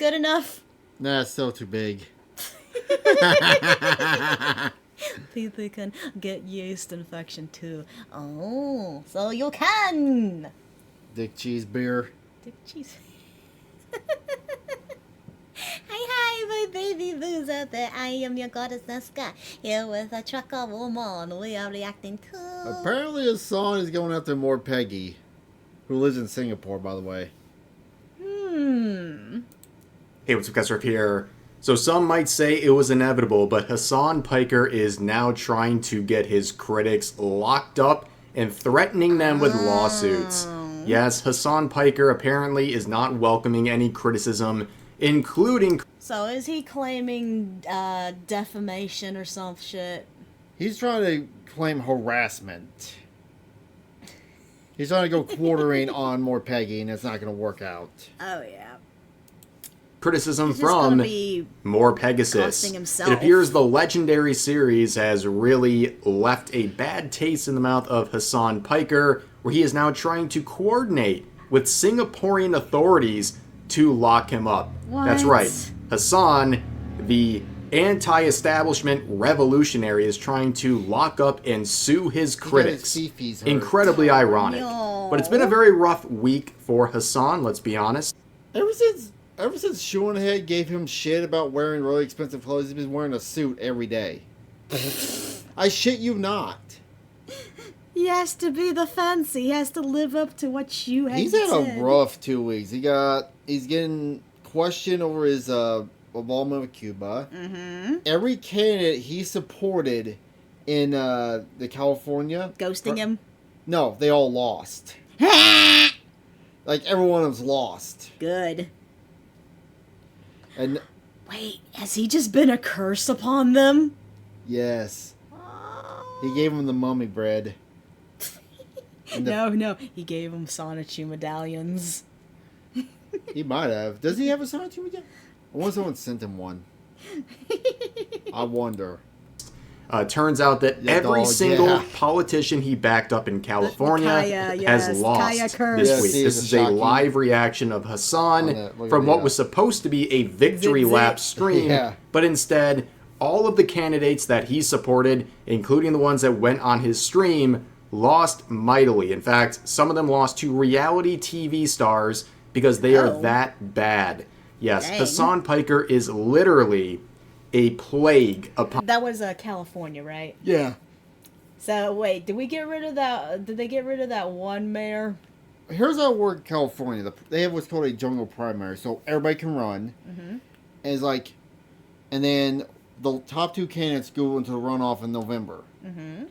good enough? Nah, it's still too big. People can get yeast infection too. Oh, so you can. Dick cheese beer. Dick cheese. Hi, my baby boos out there. I am your goddess Nesca, here with a trucker woman. We are reacting to... Apparently Hassan is going after more Peggy, who lives in Singapore, by the way. Hey, what's up, guys? Rick here. So some might say it was inevitable, but Hassan Piker is now trying to get his critics locked up and threatening them with lawsuits. Yes, Hassan Piker apparently is not welcoming any criticism, including... So is he claiming defamation or some shit? He's trying to claim harassment. He's trying to go quartering on more Peggy, and it's not going to work out. Oh, yeah. criticism from MorePegasus. It appears the legendary series has really left a bad taste in the mouth of Hassan Piker, where he is now trying to coordinate with Singaporean authorities to lock him up. What? That's right. Hassan, the anti-establishment revolutionary, is trying to lock up and sue his critics. Incredibly ironic. But it's been a very rough week for Hassan, let's be honest. Ever since Seanhead gave him shit about wearing really expensive clothes, he's been wearing a suit every day. I shit you not. He has to be the fancy. He has to live up to what you had He's had a rough 2 weeks. He's getting questioned over his involvement with Cuba. Mm-hmm. Every candidate he supported in the California... Ghosting him? No, they all lost. Like, everyone was lost. Good. And wait, has he just been a curse upon them? Yes. He gave him the mummy bread. No, he gave him Sonichu medallions. He might have. Does he have a Sonichu medallion? I wonder if someone sent him one. I wonder. Turns out that every single politician he backed up in California has lost this week. This is a live reaction of Hassan from what was supposed to be a victory lap stream, but instead, all of the candidates that he supported, including the ones that went on his stream, lost mightily. In fact, some of them lost to reality TV stars because they are that bad. Yes, Hassan Piker is literally a plague upon... That was California, right? Yeah. So, wait, did we get rid of that... Did they get rid of that one mayor? Here's how it worked in California. They have what's called a jungle primary, so everybody can run. Mm-hmm. And it's like... And then the top two candidates go into the runoff in November. Mm-hmm.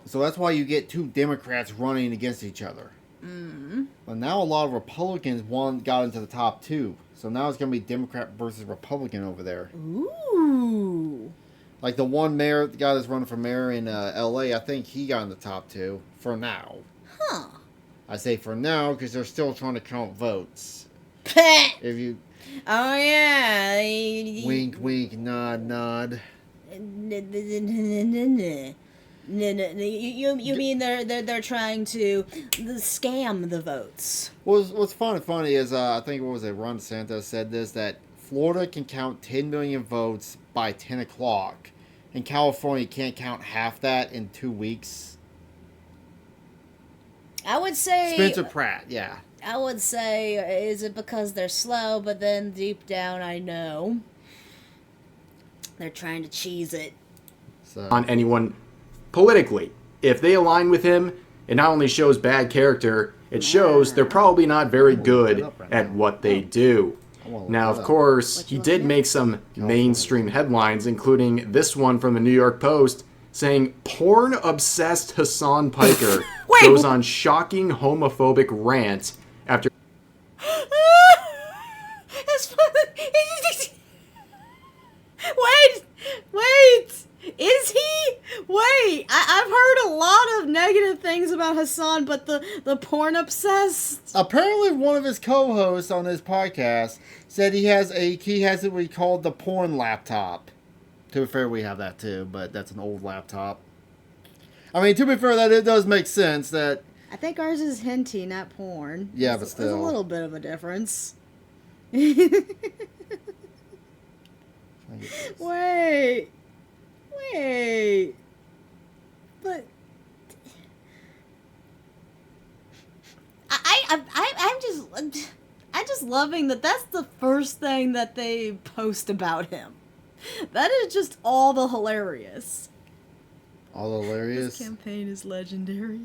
So that's why you get two Democrats running against each other. Mm-hmm. But now a lot of Republicans got into the top two. So now it's going to be Democrat versus Republican over there. Ooh. Like the one mayor, the guy that's running for mayor in L.A., I think he got in the top two for now. Huh. I say for now because they're still trying to count votes. If you... Oh, yeah. Wink, wink, nod, nod. You mean they're trying to scam the votes? What's funny is I think what was it? Ron DeSantis said this, that Florida can count 10 million votes by 10 o'clock, and California can't count half that in 2 weeks. I would say Spencer Pratt, yeah. I would say, is it because they're slow? But then deep down, I know they're trying to cheese it. So. On anyone politically. If they align with him, it not only shows bad character, it shows they're probably not very good at what they do. Now, of course, he did make some mainstream headlines, including this one from the New York Post, saying porn-obsessed Hassan Piker goes on shocking homophobic rant after... That's funny. Wait! Is he? Wait, I've heard a lot of negative things about Hassan, but the porn obsessed? Apparently one of his co-hosts on his podcast said he has what he called the porn laptop. To be fair, we have that too, but that's an old laptop. I mean, to be fair, that it does make sense that... I think ours is henty, not porn. Yeah, but still. There's a little bit of a difference. Wait. But I'm just loving that that's the first thing that they post about him. That is just all the hilarious. All hilarious? This campaign is legendary.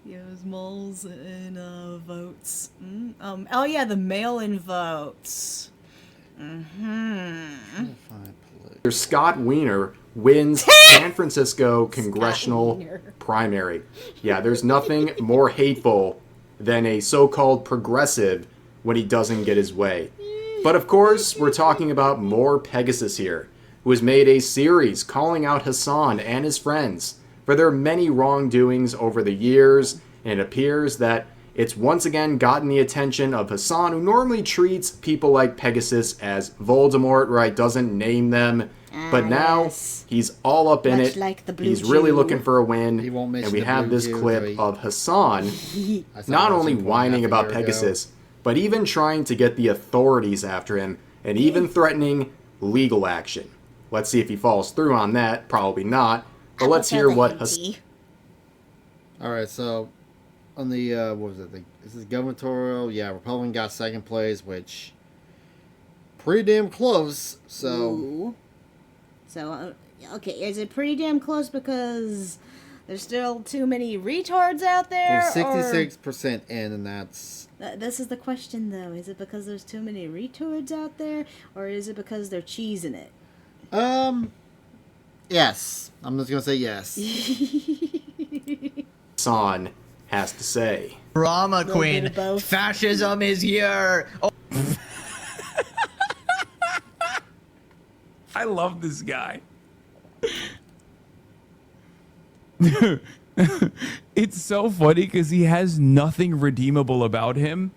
His malls and votes. Oh yeah, the mail-in votes. Scott Wiener wins San Francisco congressional primary. Yeah, there's nothing more hateful than a so-called progressive when he doesn't get his way. But of course, we're talking about MorePegasus here, who has made a series calling out Hassan and his friends for their many wrongdoings over the years, and it appears that it's once again gotten the attention of Hassan, who normally treats people like Pegasus as Voldemort, right? Doesn't name them. But now he's all up in it. Like he's really looking for a win. And we have this clip of Hassan not only whining about Pegasus, but even trying to get the authorities after him and even threatening legal action. Let's see if he falls through on that. Probably not. But let's hear what Hassan... Alright, so on the, what was it? This is gubernatorial. Yeah, Republican got second place, which pretty damn close. So... Ooh. So, okay, is it pretty damn close because there's still too many retards out there? We're 66% in, and that's... This is the question, though. Is it because there's too many retards out there, or is it because they're cheesing it? Yes. I'm just gonna say yes. Hassan has to say. Drama queen. Fascism is here. Oh. I love this guy. It's so funny because he has nothing redeemable about him,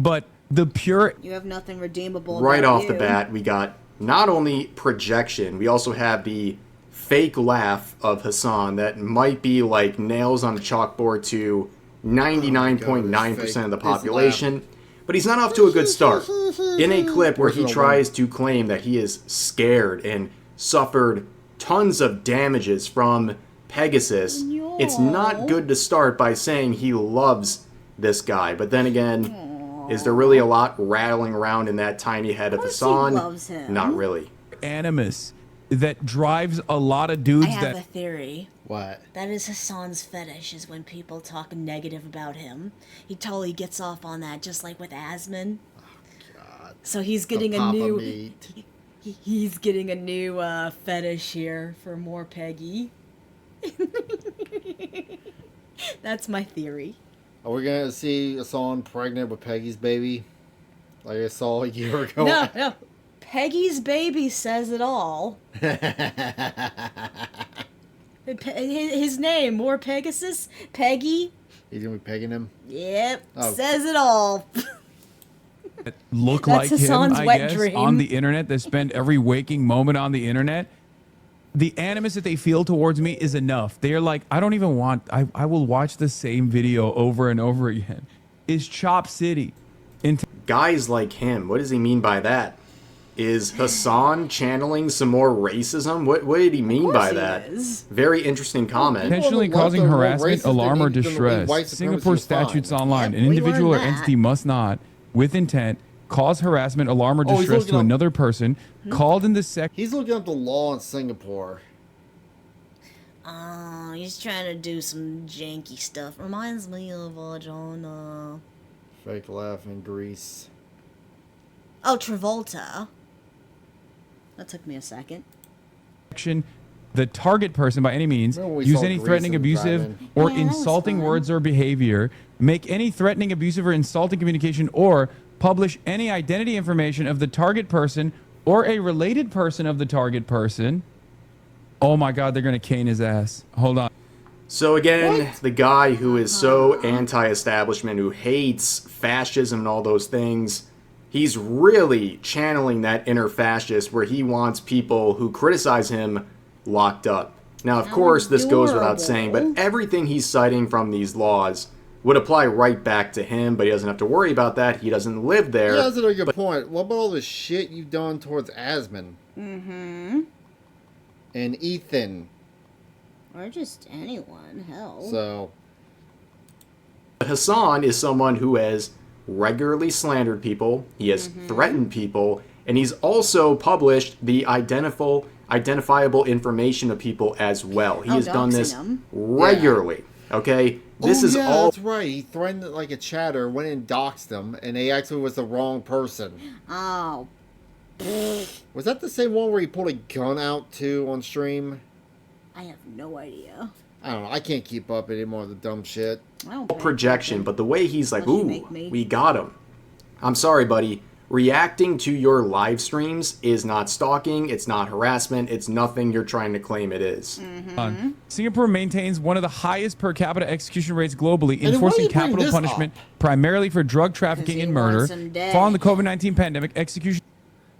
but the pure... You have nothing redeemable right about off the bat, we got not only projection, we also have the fake laugh of Hassan that might be like nails on a chalkboard to 99.9% of the population. But he's not off to a good start. In a clip where he tries to claim that he is scared and suffered tons of damages from Pegasus, it's not good to start by saying he loves this guy. But then again, is there really a lot rattling around in that tiny head of Hassan? Not really. Animus that drives a lot of dudes I have a theory. What? That is Hassan's fetish, is when people talk negative about him. He totally gets off on that, just like with Asman. Oh, God. So he's getting a new... He's getting a new fetish here for more Peggy. That's my theory. Are we gonna see Hassan pregnant with Peggy's baby? Like I saw a year ago? No. Peggy's baby says it all. His name, MorePegasus, Peggy. He's gonna be pegging him? Yep, says it all. Look That's like Hassan's him, I wet guess, dream. on the internet, that spend every waking moment on the internet. The animus that they feel towards me is enough. They're like, I don't even want, I will watch the same video over and over again. Is Chop City. Guys like him, what does he mean by that? Is Hassan channeling some more racism? What did he mean by that? Very interesting comment. Intentionally causing harassment, alarm, or distress. Singapore statutes online. An individual or entity must not, with intent, cause harassment, alarm, or distress to another person called in the sec... He's looking up the law in Singapore. Oh, he's trying to do some janky stuff. Reminds me of John... Fake laugh in Greece. Oh, Travolta. That took me a second. The target person by any means, use any threatening, abusive, or insulting words or behavior, make any threatening, abusive, or insulting communication, or publish any identity information of the target person or a related person of the target person. Oh my God, they're going to cane his ass. Hold on. So again, the guy who is so anti-establishment, who hates fascism and all those things, he's really channeling that inner fascist where he wants people who criticize him locked up. Now, of course, this goes without saying, but everything he's citing from these laws would apply right back to him, but he doesn't have to worry about that. He doesn't live there. Yeah, that's a good point. What about all the shit you've done towards Asmund? Mm-hmm. And Ethan. Or just anyone, hell. So. Hassan is someone who has regularly slandered people, he has threatened people, and he's also published the identifiable information of people as well. He has done this regularly. Okay? This is all. That's right. He threatened like a chatter, went and doxed them, and they actually was the wrong person. Oh. Was that the same one where he pulled a gun out too on stream? I have no idea. I don't know. I can't keep up anymore with the dumb shit. Projection, but the way he's like, ooh, we got him. I'm sorry, buddy. Reacting to your live streams is not stalking, it's not harassment, it's nothing you're trying to claim it is. Singapore maintains one of the highest per capita execution rates globally, enforcing capital punishment primarily for drug trafficking and murder. Following the COVID-19 pandemic, execution.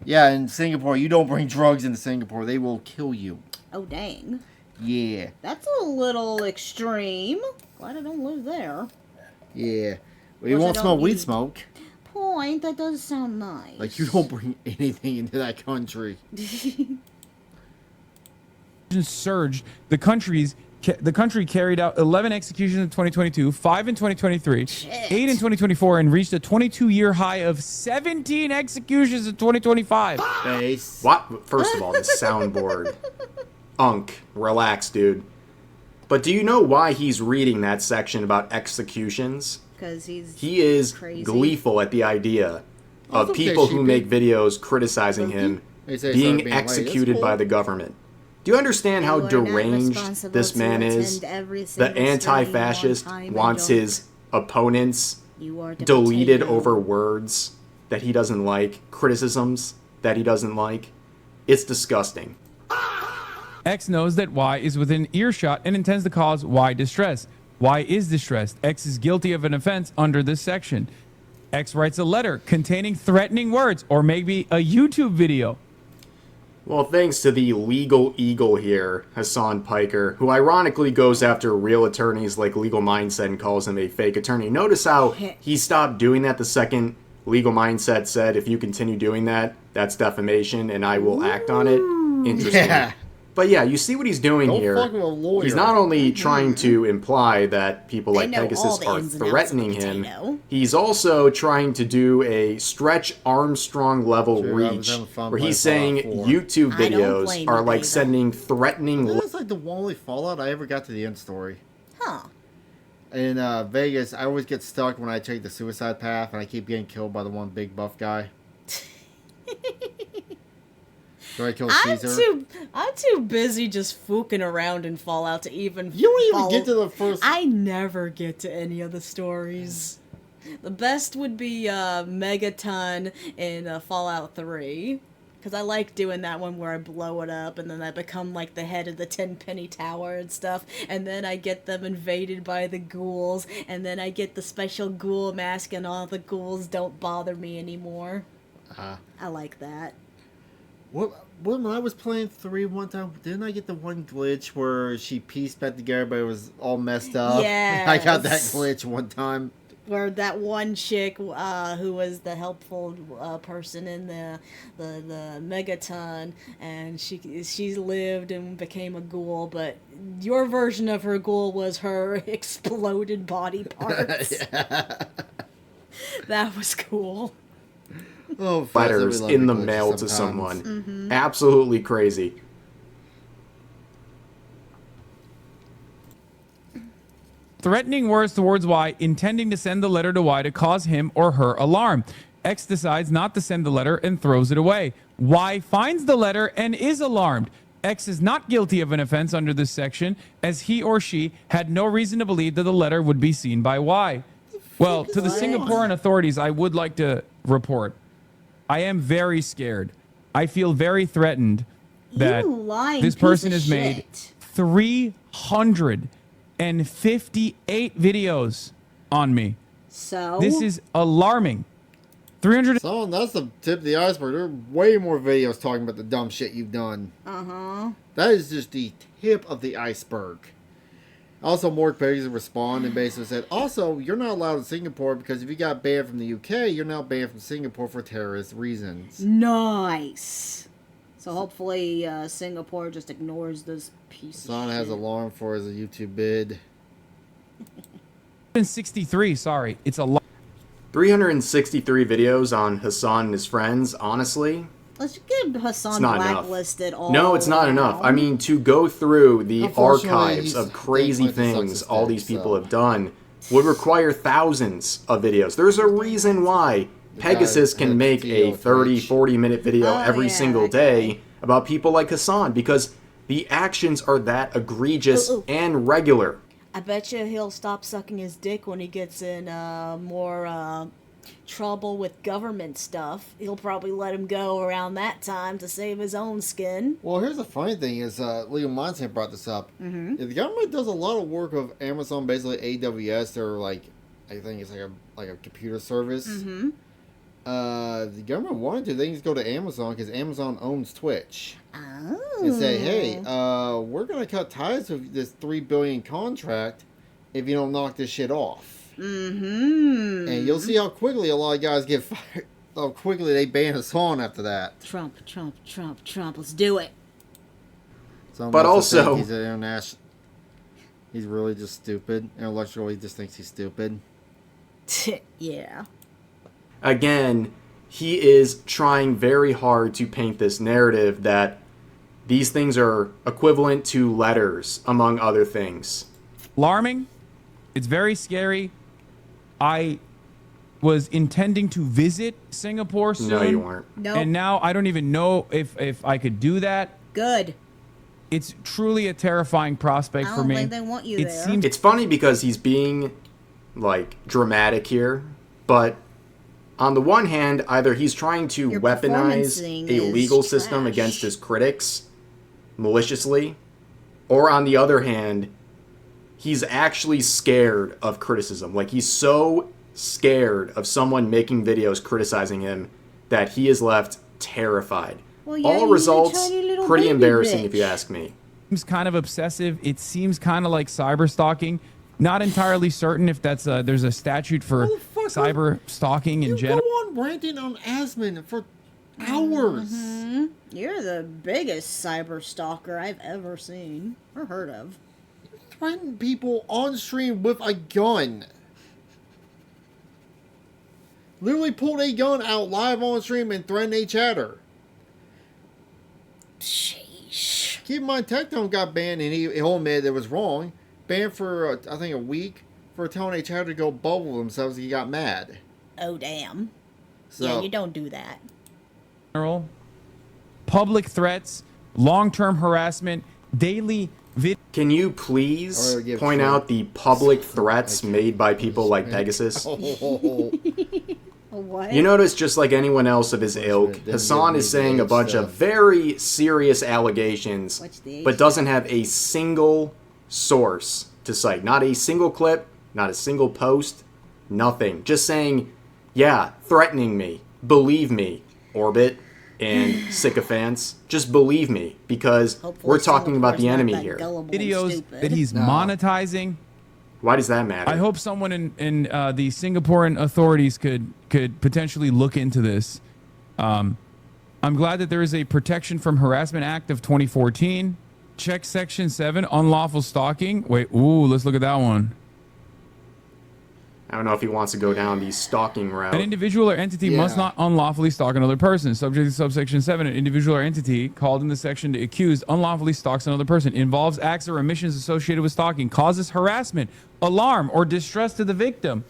Yeah, in Singapore, you don't bring drugs into Singapore. They will kill you. Oh, dang. Yeah. That's a little extreme. Glad I don't live there. Yeah. Well, you won't smell weed smoke. Point. That does sound nice. Like, you don't bring anything into that country. Surged. The country carried out 11 executions in 2022, 5 in 2023, 8 in 2024, and reached a 22-year high of 17 executions in 2025. Base. What? First of all, the soundboard. Relax, dude. But do you know why he's reading that section about executions? Because he is crazy. Gleeful at the idea of people who make videos criticizing him being executed by the government. Do you understand how deranged this man is? The anti-fascist wants his opponents deleted over words that he doesn't like, criticisms that he doesn't like. It's disgusting. X knows that Y is within earshot and intends to cause Y distress. Y is distressed. X is guilty of an offense under this section. X writes a letter containing threatening words or maybe a YouTube video. Well, thanks to the legal eagle here, Hassan Piker, who ironically goes after real attorneys like Legal Mindset and calls him a fake attorney. Notice how he stopped doing that the second Legal Mindset said, if you continue doing that, that's defamation and I will act on it. Interesting. Yeah. But yeah, you see what he's doing here. He's not only trying to imply that people like Pegasus are threatening him, he's also trying to do a Stretch Armstrong level reach, where he's saying YouTube videos are like sending threatening... That's like the only Fallout I ever got to the end story. Huh. In Vegas, I always get stuck when I take the suicide path, and I keep getting killed by the one big buff guy. Do I kill Caesar? I'm too busy just fooking around in Fallout to even. You don't even get to the first. I never get to any of the stories. The best would be Megaton in Fallout 3. Because I like doing that one where I blow it up and then I become like the head of the 10-penny tower and stuff. And then I get them invaded by the ghouls. And then I get the special ghoul mask and all the ghouls don't bother me anymore. I like that. When I was playing 3 one time, didn't I get the one glitch where she pieced back together but it was all messed up? Yeah. I got that glitch one time. Where that one chick who was the helpful person in the Megaton, and she lived and became a ghoul, but your version of her ghoul was her exploded body parts. That was cool. Oh, letters in the mail to someone. Absolutely crazy. Threatening words towards Y, intending to send the letter to Y to cause him or her alarm. X decides not to send the letter and throws it away. Y finds the letter and is alarmed. X is not guilty of an offense under this section, as he or she had no reason to believe that the letter would be seen by Y. Well, to the Singaporean authorities, I would like to report. I am very scared. I feel very threatened that this person has made 358 videos on me. So? This is alarming. 300. So that's the tip of the iceberg. There are way more videos talking about the dumb shit you've done. Uh-huh. That is just the tip of the iceberg. Also, MorePegasus responded and basically said, also, you're not allowed in Singapore because if you got banned from the UK, you're now banned from Singapore for terrorist reasons. Nice. So hopefully Singapore just ignores this piece Hassan of shit. has alarm for his YouTube bid. 63, sorry. It's a lot. 363 videos on Hassan and his friends, honestly. Let's get Hassan not blacklisted all No, it's not around. enough. I mean, to go through the Unfortunately, archives of crazy things all these people have done would require thousands of videos. There's a reason why Pegasus can make a 30, 40-minute video every single day about people like Hassan, because the actions are that egregious and regular. I bet you he'll stop sucking his dick when he gets in more trouble with government stuff. He'll probably let him go around that time to save his own skin. Well, here's the funny thing is, Legal Mindset brought this up. Mm-hmm. The government does a lot of work of Amazon, basically AWS, or like, I think it's like a computer service. Mm-hmm. The government wanted to, they can just go to Amazon because Amazon owns Twitch. Oh. And say, hey, we're going to cut ties with this $3 billion contract if you don't knock this shit off. Mm-hmm. And you'll see how quickly a lot of guys get fired. How quickly they ban Hassan after that. Trump. Let's do it. But also, he's an international. He's really just stupid. Intellectually, he just thinks he's stupid. Yeah. Again, he is trying very hard to paint this narrative that these things are equivalent to letters, among other things. Alarming. It's very scary. I was intending to visit Singapore soon. No, you weren't. Nope. And now I don't even know if I could do that. Good. It's truly a terrifying prospect for me. I don't think they want you there. It's funny because he's being, like, dramatic here, but on the one hand, either he's trying to Your weaponize performancing a is legal system trash. against his critics maliciously, or on the other hand, he's actually scared of criticism. Like, he's so scared of someone making videos criticizing him that he is left terrified. Well, yeah, All he's a results tiny little pretty baby embarrassing bitch. if you ask me. Seems kind of obsessive. It seems kind of like cyber stalking. Not entirely certain if that's there's a statute for cyber stalking in You general. go on ranting on Asmon for hours. Mm-hmm. You're the biggest cyber stalker I've ever seen or heard of. Threaten people on stream with a gun. Literally pulled a gun out live on stream and threatened a chatter. Sheesh. Keep in mind, Tectone got banned and he'll admit it was wrong. Banned for, I think, a week for telling a chatter to go bubble themselves. He got mad. Oh, damn. So, Yeah, you don't do that. General, public threats, long-term harassment, daily video. Can you please Or give point Trump- out the public threats made by people like Pegasus? Oh, What? You notice, just like anyone else of his ilk, Doesn't Hassan give is me saying the a bunch of stuff. very serious allegations, What's the but doesn't have a single source to cite. Not a single clip, not a single post, nothing. Just saying, yeah, threatening me, believe me, Orbit and sycophants, just believe me, because Hopefully we're talking about the Singapore's not enemy that here. gullible and videos stupid. that he's monetizing. Why does that matter? I hope someone in the Singaporean authorities could potentially look into this. I'm glad that there is a Protection from Harassment Act of 2014. Check Section 7, unlawful stalking. Wait, ooh, let's look at that one. I don't know if he wants to go down the stalking route. An individual or entity must not unlawfully stalk another person. Subject to subsection 7, an individual or entity called in the section to accused unlawfully stalks another person, involves acts or omissions associated with stalking, causes harassment, alarm, or distress to the victim.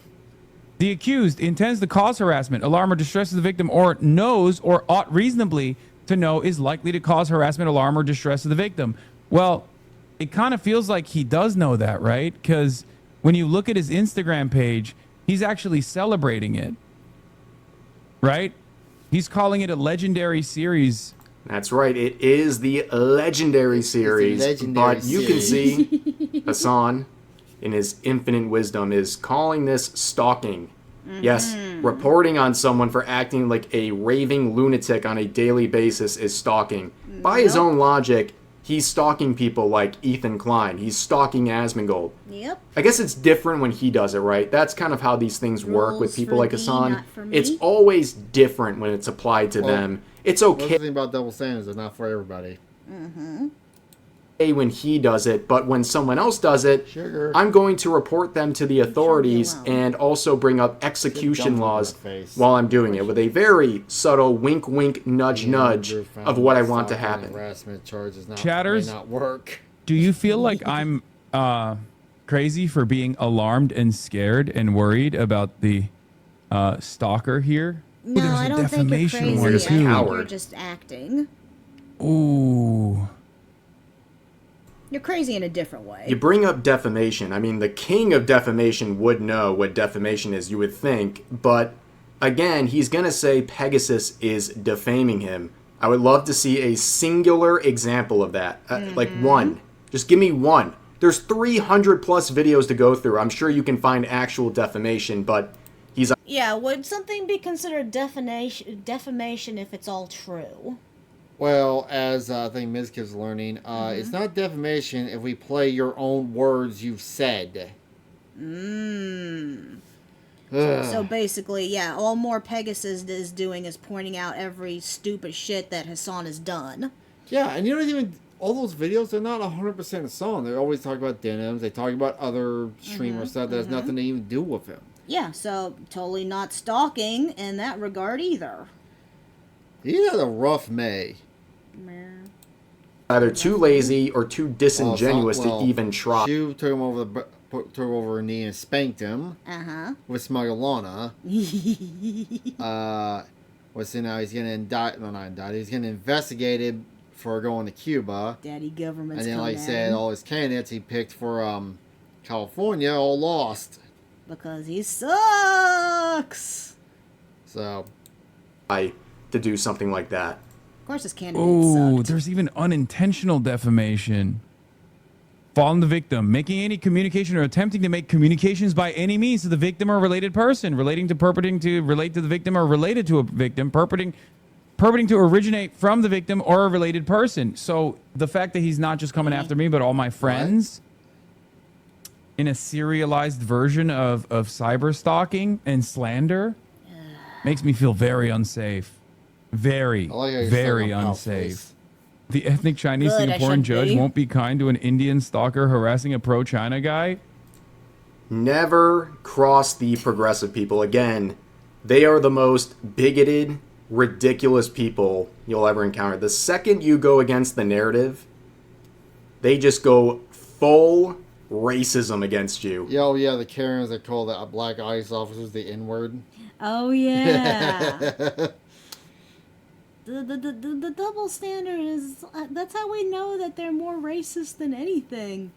The accused intends to cause harassment, alarm, or distress to the victim, or knows or ought reasonably to know is likely to cause harassment, alarm, or distress to the victim. Well, it kind of feels like he does know that, right? Because when you look at his Instagram page, he's actually celebrating it, right? He's calling it a legendary series. That's right. It is the legendary series. legendary But you can see Hassan, in his infinite wisdom, is calling this stalking. Yes, reporting on someone for acting like a raving lunatic on a daily basis is stalking. By his own logic, he's stalking people like Ethan Klein. He's stalking Asmongold. Yep. I guess it's different when he does it, right? That's kind of how these things work with people like Hassan. It's always different when it's applied to them. It's okay. The thing about double standards is not for everybody. Mm-hmm. When he does it, but when someone else does it, I'm going to report them to the authorities and also bring up execution laws while I'm doing it with a very subtle wink, wink, nudge, nudge of what I want to happen. Chatters, not work. Do you feel like I'm crazy for being alarmed and scared and worried about the stalker here? No, I don't think you're crazy. One too. You're just acting. Ooh. You're crazy in a different way. You bring up defamation. I mean, the king of defamation would know what defamation is, you would think. But, again, he's going to say Pegasus is defaming him. I would love to see a singular example of that. Like one. Just give me one. There's 300 plus videos to go through. I'm sure you can find actual defamation, but he's... Yeah, would something be considered defamation if it's all true? Well, as I think Mizkiv's learning, it's not defamation if we play your own words you've said. So basically, yeah, all MorePegasus is doing is pointing out every stupid shit that Hassan has done. Yeah, and you don't even... All those videos, they're not 100% Hassan. They always talk about denims. They talk about other streamer stuff that has nothing to even do with him. Yeah, so totally not stalking in that regard either. He had a rough May. Either too lazy or too disingenuous to even try. Shu took him over her knee and spanked him. With Smugglana. So now he's getting he's getting investigated for going to Cuba. Daddy government's And then, like I said, all his candidates he picked for California all lost. Because he sucks. So. To do something like that. Of course his candidate sucked. There's even unintentional defamation. Falling the victim, making any communication or attempting to make communications by any means to the victim or related person, relating to purporting to relate to the victim or related to a victim, purporting to originate from the victim or a related person. So the fact that he's not just coming after me, but all my friends in a serialized version of cyber stalking and slander makes me feel very unsafe. Very unsafe. The ethnic Chinese Singaporean judge won't be kind to an Indian stalker harassing a pro-China guy. Never cross the progressive people. Again, they are the most bigoted, ridiculous people you'll ever encounter. The second you go against the narrative, they just go full racism against you. Oh, yeah, the Karens that call the black ICE officers the N-word. Oh, yeah. The double standard is... that's how we know that they're more racist than anything.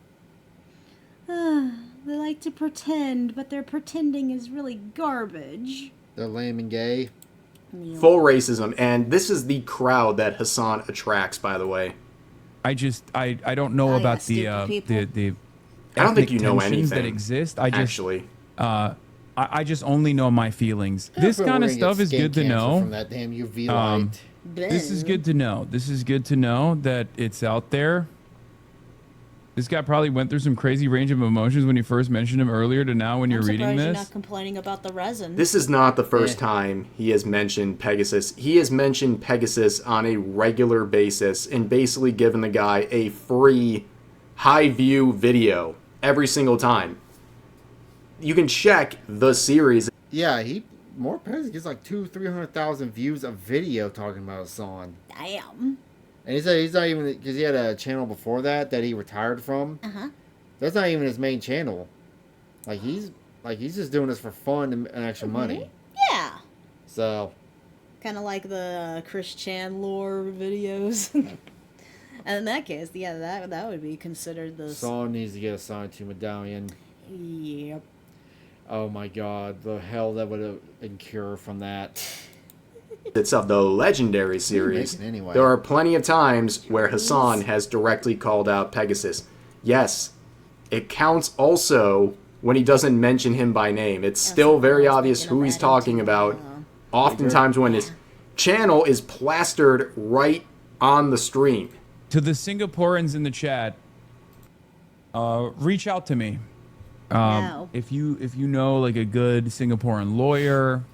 They like to pretend, but their pretending is really garbage. They're lame and gay. Full racism, and this is the crowd that Hassan attracts, by the way. I don't know about the I don't think you know anything that exist. I just only know my feelings. Yeah, this kind of stuff is good to know. From that damn UV light. This is good to know. This is good to know that it's out there. This guy probably went through some crazy range of emotions when you first mentioned him earlier to now when you're reading this. You're not complaining about the resin. This is not the first time he has mentioned Pegasus. He has mentioned Pegasus on a regular basis and basically given the guy a free high view video every single time. You can check the series. Yeah, MorePegasus gets like 200,000-300,000 views of video talking about Hassan. Damn. And he said he's not even, because he had a channel before that he retired from. That's not even his main channel. Like he's just doing this for fun and extra money. Yeah. So. Kind of like the Chris Chan lore videos. And in that case, yeah, that would be considered the... Hassan needs to get assigned to Medallion. Yep. Oh my god, the hell that would have incurred from that. It's of the Legendary series. Anyway. There are plenty of times where Hassan has directly called out Pegasus. Yes, it counts also when he doesn't mention him by name. It's still very obvious who he's talking about. Oftentimes when his channel is plastered right on the stream. to the Singaporeans in the chat, reach out to me. If you know like a good Singaporean lawyer.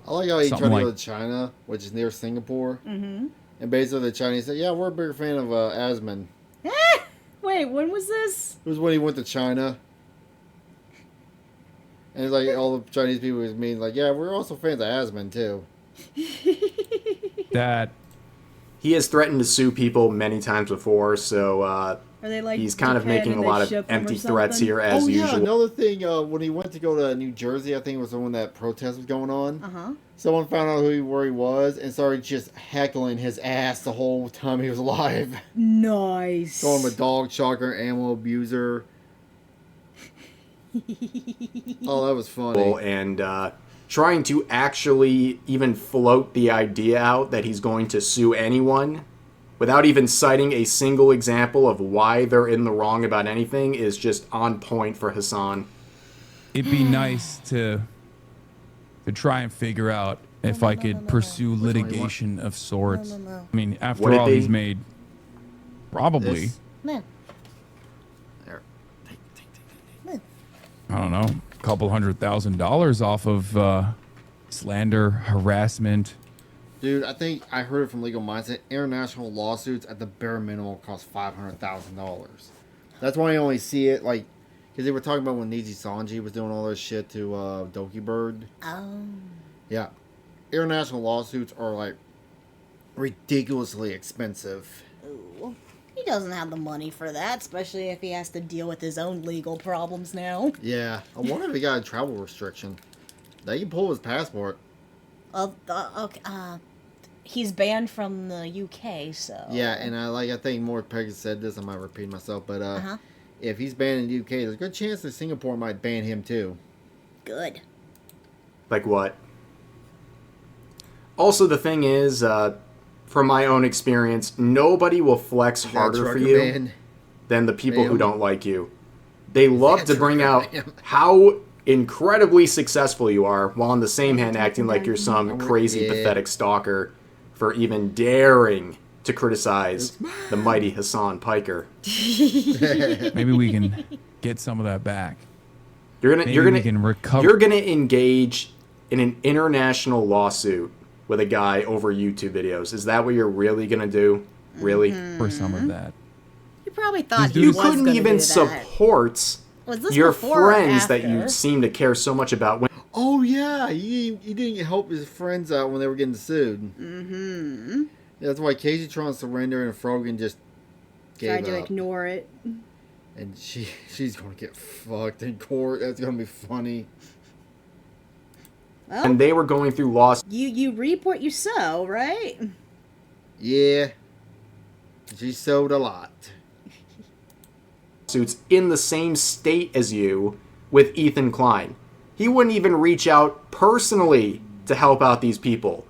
I like how he tried to go to China, which is near Singapore. Mm-hmm. And basically the Chinese said, yeah, we're a bigger fan of Asman. Wait, when was this? It was when he went to China. And it's like all the Chinese people was mean, like, yeah, we're also fans of Asman, too. That he has threatened to sue people many times before, so Are they like he's kind of making a lot of empty threats here as usual. Another thing, when he went to go to New Jersey, I think it was when that protest was going on. Someone found out where he was and started just heckling his ass the whole time he was alive. Nice. Calling him a dog shocker, animal abuser. Oh, that was funny. And trying to actually even float the idea out that he's going to sue anyone without even citing a single example of why they're in the wrong about anything is just on point for Hassan. It'd be nice to try and figure out if I could pursue litigation of sorts. I mean, after all, he's made probably... There. I don't know, a couple $100,000 off of slander, harassment. Dude, I think I heard it from Legal Mindset. International lawsuits at the bare minimum cost $500,000. That's why I only see it like because they were talking about when Niji Sanji was doing all this shit to Doki Bird. Oh. Yeah, international lawsuits are like ridiculously expensive. Ooh. He doesn't have the money for that, especially if he has to deal with his own legal problems now. Yeah, I wonder if he got a travel restriction. They can pull his passport. He's banned from the UK, so... Yeah, and I think MorePegasus said this, I might repeat myself, but if he's banned in the UK, there's a good chance that Singapore might ban him too. Good. Like what? Also, the thing is, from my own experience, nobody will flex harder for you than the people who don't like you. They love to bring out how incredibly successful you are, while on the same hand acting like you're some crazy, pathetic stalker for even daring to criticize the mighty Hassan Piker. Maybe we can get some of that back. You're gonna engage in an international lawsuit with a guy over YouTube videos. Is that what you're really gonna do? Really? For some of that. You probably thought you couldn't even support your friends that you seem to care so much about. Oh yeah, he didn't help his friends out when they were getting sued. Mm-hmm. That's why Casey Tron surrendered and Frogan just tried to ignore it. And she's gonna get fucked in court. That's gonna be funny. Well, and they were going through lawsuits. You reap what you sow, right? Yeah. She sowed a lot. Suits in the same state as you with Ethan Klein. He wouldn't even reach out personally to help out these people.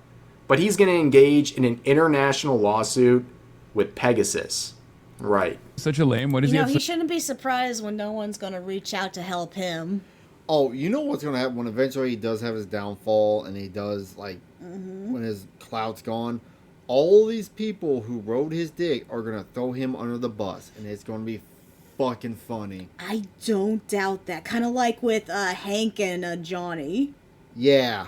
But he's going to engage in an international lawsuit with Pegasus. Right. Such a lame. What is he shouldn't be surprised when no one's going to reach out to help him. Oh, you know what's going to happen when eventually he does have his downfall and he does, like, when his clout's gone? All these people who rode his dick are going to throw him under the bus, and it's going to be fucking funny. I don't doubt that. Kind of like with Hank and Johnny. Yeah.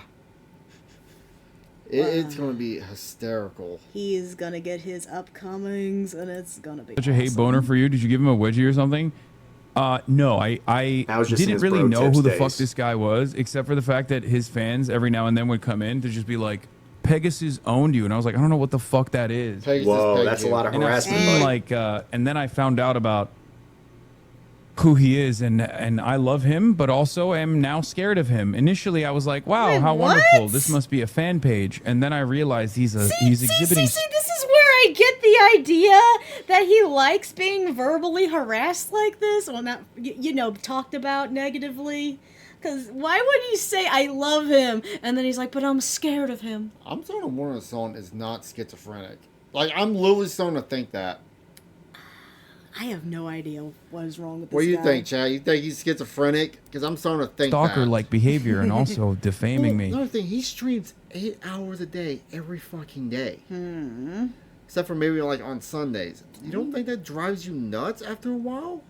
It's going to be hysterical. He's going to get his upcomings, and it's going to be such a hate boner for you. Did you give him a wedgie or something? No, I didn't really know who the fuck this guy was, except for the fact that his fans every now and then would come in to just be like, Pegasus owned you, and I was like, I don't know what the fuck that is. Whoa, that's a lot of harassment. And then I found out about who he is, and I love him, but also am now scared of him. Initially, I was like, wow, how wonderful! This must be a fan page, and then I realized he's exhibiting. See, this is where I get the idea that he likes being verbally harassed like this. Well, not talked about negatively. Because why would he say, I love him, and then he's like, but I'm scared of him? I'm starting to wonder if someone is not schizophrenic. Like, I'm literally starting to think that. I have no idea what is wrong with this What do you guy. think, Chad? You think he's schizophrenic? Because I'm starting to think stalker-like behavior and also defaming me. Another thing, he streams 8 hours a day, every fucking day. except for maybe like on Sundays. You don't think that drives you nuts after a while?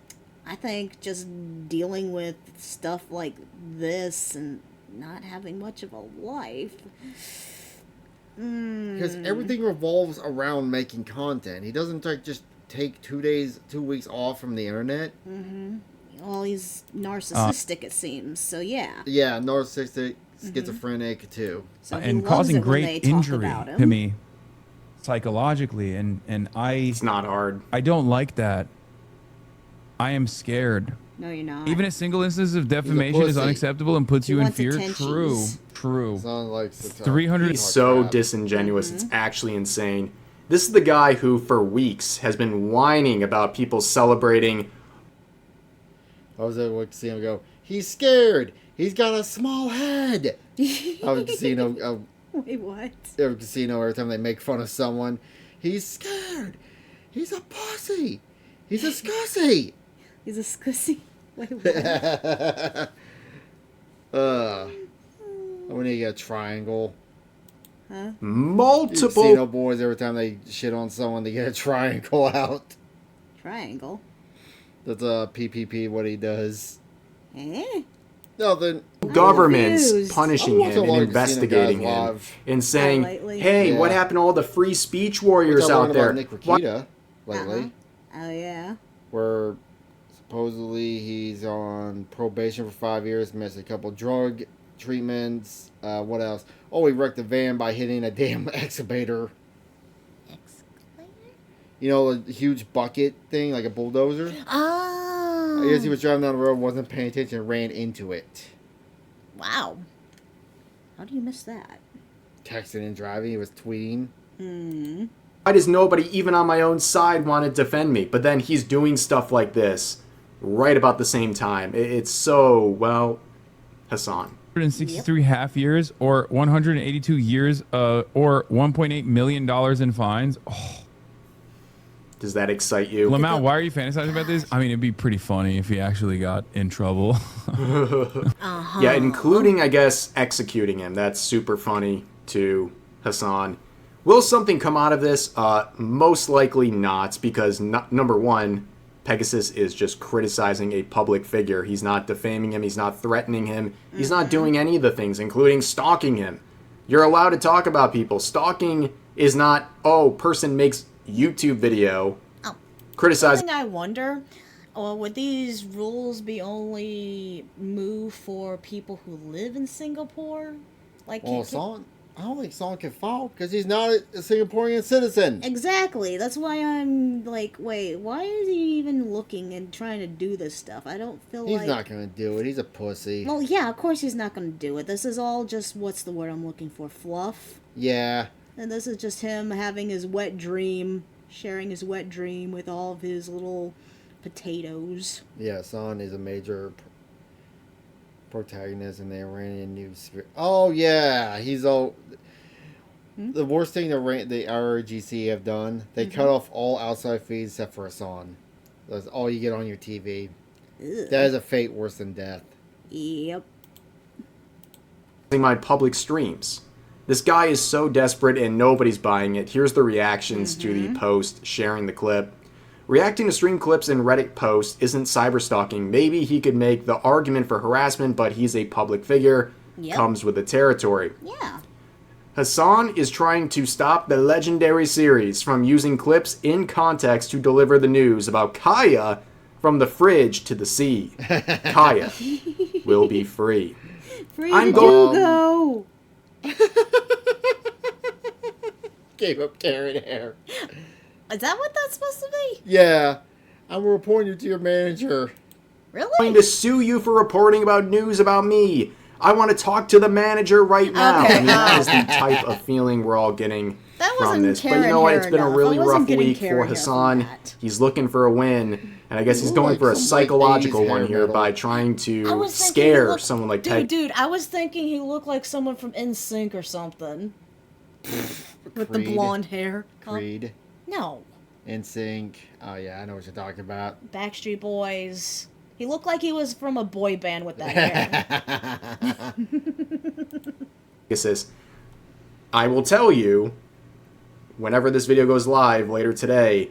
I think just dealing with stuff like this and not having much of a life. Because everything revolves around making content. He doesn't just take 2 weeks off from the internet. Mm-hmm. Well, he's narcissistic, it seems. So yeah. Yeah, narcissistic, schizophrenic too. So and causing great injury to me psychologically, and it's not hard. I don't like that. I am scared. No, you're not. Even a single instance of defamation is unacceptable and puts you in fear. True. Sounds like 300. He's so disingenuous. It's actually insane. This is the guy who, for weeks, has been whining about people celebrating. I was able to see him go, he's scared. He's got a small head. Out of casino. Wait, what? Every casino, every time they make fun of someone, he's scared. He's a pussy. He's a scussy. He's a scussy. Wait, what? We need to get a triangle. Huh? Multiple Casino boys, every time they shit on someone, they get a triangle out. Triangle? That's a PPP, what he does. Eh? Nothing. Governments punishing him and investigating him and saying, hey, what happened to all the free speech warriors out there? Nick Rakita lately. Oh, yeah. Where supposedly he's on probation for 5 years, missed a couple drug treatments. What else? Oh, he wrecked a van by hitting a damn excavator. Excavator? You know, a huge bucket thing, like a bulldozer? Oh. I guess he was driving down the road, wasn't paying attention, and ran into it. Wow. How do you miss that? Texting and driving, he was tweeting. Why does nobody, even on my own side, want to defend me? But then he's doing stuff like this right about the same time. It's so, well, Hassan. 163 half years or 182 years or $1.8 million in fines. Oh. Does that excite you? Lamau, why are you fantasizing about this? I mean, it'd be pretty funny if he actually got in trouble. Yeah, including, I guess, executing him. That's super funny to Hassan. Will something come out of this? Most likely not, because number one, Pegasus is just criticizing a public figure. He's not defaming him. He's not threatening him. He's not doing any of the things, including stalking him. You're allowed to talk about people. Stalking is not, person makes YouTube video. Criticizing. I wonder, would these rules be only move for people who live in Singapore? Like, I don't think Son can file because he's not a Singaporean citizen. Exactly. That's why I'm like, wait, why is he even looking and trying to do this stuff? I don't feel he's not going to do it. He's a pussy. Well, yeah, of course he's not going to do it. This is all just, what's the word I'm looking for? Fluff? Yeah. And this is just him having his wet dream, sharing his wet dream with all of his little potatoes. Yeah, Son is a major protagonist in the Iranian news. Oh, yeah. He's all... The worst thing the RGC have done, they cut off all outside feeds except for Hassan. That's all you get on your TV. Ugh. That is a fate worse than death. Yep. My public streams. This guy is so desperate and nobody's buying it. Here's the reactions to the post sharing the clip. Reacting to stream clips in Reddit posts isn't cyberstalking. Maybe he could make the argument for harassment, but he's a public figure. Yep. Comes with the territory. Yeah. Hassan is trying to stop the legendary series from using clips in context to deliver the news about Kaya from the fridge to the sea. Kaya will be free. Free to go. Gave up carrot hair. Is that what that's supposed to be? Yeah. I'm reporting you to your manager. Really? I'm going to sue you for reporting about news about me. I want to talk to the manager right now. Okay. I mean, that is the type of feeling we're all getting from this. But you know what? It's been a really rough week for Hassan. He's looking for a win. And I guess he's going for a psychological one here by trying to scare someone like Peg. Dude, I was thinking he looked like someone from NSYNC or something. With the blonde hair. Creed. No. NSYNC. Oh, yeah, I know what you're talking about. Backstreet Boys. He looked like he was from a boy band with that hair. It says, I will tell you, whenever this video goes live later today,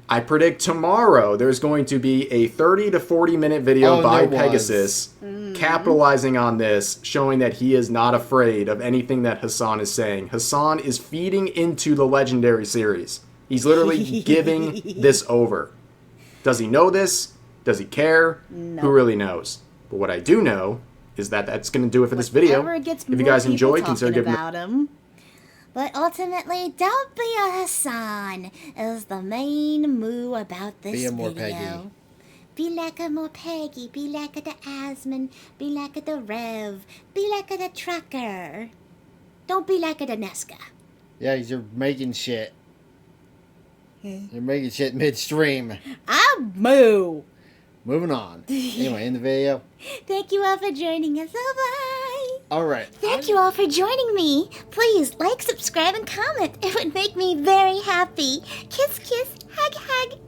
I predict tomorrow there's going to be a 30 to 40 minute video by Pegasus capitalizing on this, showing that he is not afraid of anything that Hassan is saying. Hassan is feeding into the Legendary series. He's literally giving this over. Does he know this? Does he care? No. Who really knows? But what I do know is that that's going to do it for this video. If you guys enjoyed, consider giving him. But ultimately, don't be a Hassan, is the main moo about this video. MorePeggy. Be like a MorePeggy, be like a the Asman, be like a the Rev, be like a the Trucker. Don't be like a the Nesca. Yeah, you're making shit. You're making shit midstream. I'm moo. Moving on. Anyway, in the video. Thank you all for joining us. Bye-bye. All right. Thank you all for joining me. Please like, subscribe, and comment. It would make me very happy. Kiss, kiss, hug, hug.